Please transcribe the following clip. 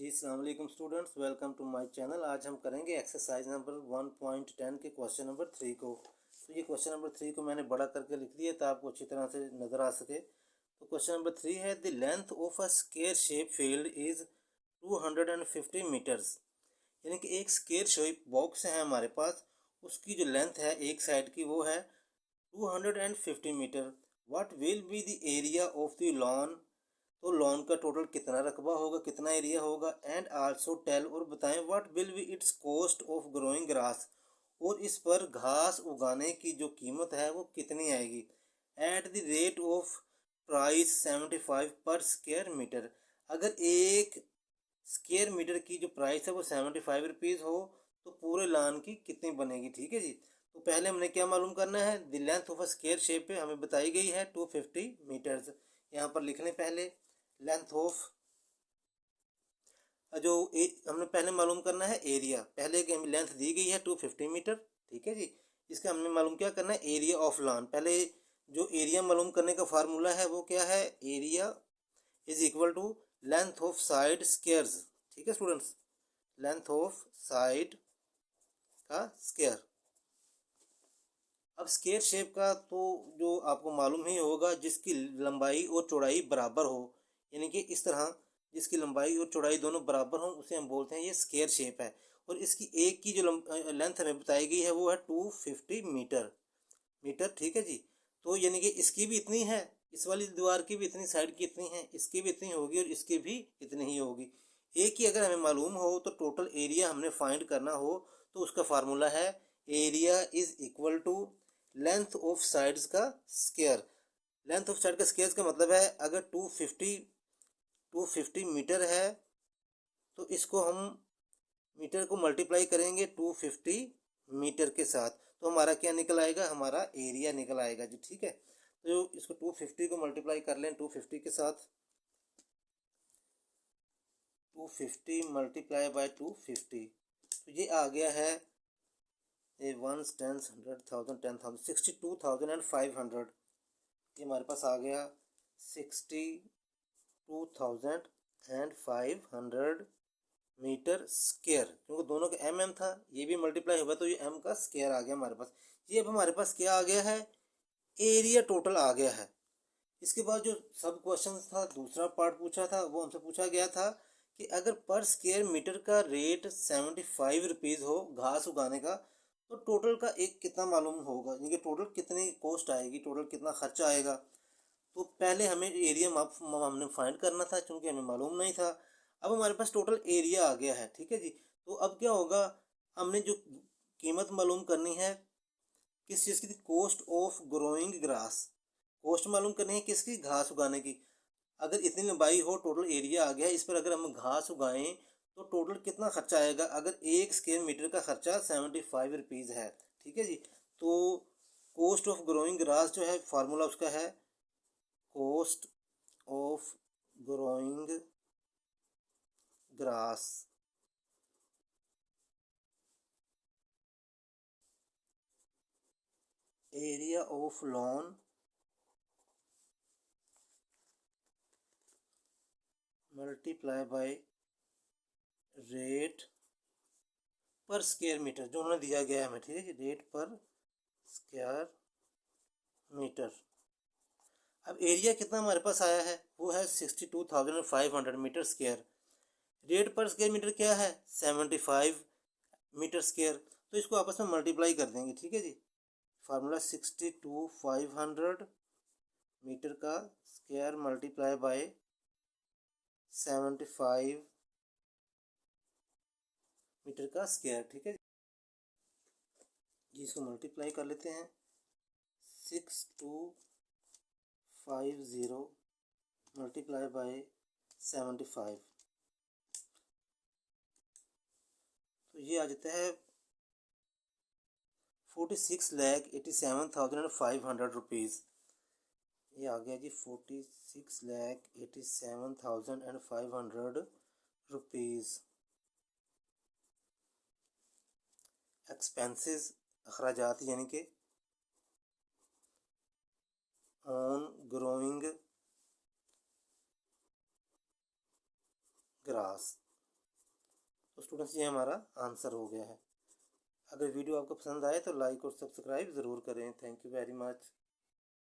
जी अस्सलाम वालेकुम students, welcome to my channel. आज हम करेंगे एक्सरसाइज नंबर 1.10 के क्वेश्चन नंबर 3 को। तो ये क्वेश्चन नंबर 3 को मैंने बड़ा करके लिख दिया था आपको अच्छी तरह से नज़र आ सके। तो क्वेश्चन नंबर 3 है, the length of a square shape field is 250 meters. यानी कि एक स्क्वायर शेप बॉक्स है हमारे पास, उसकी जो लेंथ है एक साइड की वो है 250 meter. What will be the area of the lawn. तो लॉन का टोटल कितना रकबा होगा, कितना एरिया होगा। एंड आल्सो टेल, और बताएं, what will B it's cost of growing grass. और इस पर घास उगाने की जो कीमत है वो कितनी आएगी। At the rate of price 75 पर स्क्वायर मीटर। अगर एक स्क्वायर मीटर की जो प्राइस है वो 75 रुपीज़ हो तो पूरे लॉन की कितनी बनेगी। ठीक है जी। तो पहले हमने क्या मालूम करना है, the length of a square shape पे हमें बताई गई है 250 मीटर्स। यहाँ पर लिख लें पहले लेंथ ऑफ, जो हमने पहले मालूम करना है एरिया। पहले की हमें लेंथ दी गई है 250 मीटर। ठीक है जी। इसका हमने मालूम क्या करना है, एरिया ऑफ लॉन। पहले जो एरिया मालूम करने का फार्मूला है वो क्या है, area is equal to length of side squares. ठीक है स्टूडेंट्स, लेंथ ऑफ साइड का स्क्वायर। अब स्क्वायर शेप का तो जो आपको मालूम ही होगा, जिसकी लंबाई और चौड़ाई बराबर हो, यानी कि इस तरह जिसकी लंबाई और चौड़ाई दोनों बराबर हों उसे हम बोलते हैं ये स्क्वायर शेप है। और इसकी एक की जो लेंथ हमें बताई गई है वो है 250 मीटर। ठीक है जी। तो यानी कि इसकी भी इतनी है, इस वाली दीवार की भी इतनी, साइड की इतनी है, इसकी भी इतनी होगी और इसकी भी इतनी ही होगी। एक ही अगर हमें मालूम हो तो टोटल एरिया हमने फाइंड करना हो तो उसका फार्मूला है area is equal to length of sides का स्क्वायर। लेंथ ऑफ साइड का स्क्वायर का मतलब है, अगर 250 मीटर है तो इसको हम मीटर को मल्टीप्लाई करेंगे 250 मीटर के साथ, तो हमारा क्या निकल आएगा, हमारा एरिया निकल आएगा जी। ठीक है। तो इसको 250 को मल्टीप्लाई कर लें 250 के साथ, 250 मल्टीप्लाई बाय 250, तो ये आ गया है ये 1 10 100 1000 10,000 62,500। ये हमारे पास आ गया 62,500 मीटर स्क्वायर, क्योंकि दोनों का एम था, ये भी मल्टीप्लाई होगा तो ये एम का स्क्वायर आ गया हमारे पास। ये अब हमारे पास क्या आ गया है, एरिया टोटल आ गया है। इसके बाद जो सब क्वेश्चन था, दूसरा पार्ट पूछा था, वो हमसे पूछा गया था कि अगर पर स्क्वायर मीटर का रेट 75 रुपीज़ हो घास उगाने का, तो टोटल का एक कितना मालूम होगा, यानी कि टोटल कितनी कॉस्ट आएगी, टोटल कितना खर्चा आएगा। तो पहले हमें एरिया हमने फाइंड करना था, क्योंकि हमें मालूम नहीं था। अब हमारे पास टोटल एरिया आ गया है। ठीक है जी। तो अब क्या होगा, हमने जो कीमत मालूम करनी है किस चीज़ की, cost of growing grass. Cost मालूम करनी है किसकी, घास उगाने की। अगर इतनी लंबाई हो, टोटल एरिया आ गया, इस पर अगर हम घास उगाएं तो टोटल कितना खर्चा आएगा। अगर एक स्क्वायर मीटर का खर्चा 75 रुपीज़ है। ठीक है जी। तो कॉस्ट ऑफ ग्रोइंग ग्रास जो है, फार्मूला उसका है cost of growing grass area of lawn multiply by rate पर स्क्वायर मीटर, जो उन्होंने दिया गया है हमें। ठीक है जी, रेट पर स्क्वायर मीटर। अब एरिया कितना हमारे पास आया है, वो है 62,500 मीटर स्क्वायर। रेट पर स्क्वायर मीटर क्या है, 75 मीटर स्क्वायर। तो इसको आपस में मल्टीप्लाई कर देंगे। ठीक है जी। फार्मूला 62,500 मीटर का स्क्वायर मल्टीप्लाई बाय 75 मीटर का स्क्वायर। ठीक है जी। इसको मल्टीप्लाई कर लेते हैं, 6250 मल्टीप्लाई बाय 75, तो ये आ जाता है 46,87,500 रुपीज़। ये आ गया जी 46,87,500 रुपीज़। एक्सपेंसेस, अखराजात, यानी कि ऑन ग्रोइंग ग्रास। तो स्टूडेंट्स ये हमारा आंसर हो गया है। अगर वीडियो आपको पसंद आए तो लाइक और सब्सक्राइब ज़रूर करें। Thank you very much.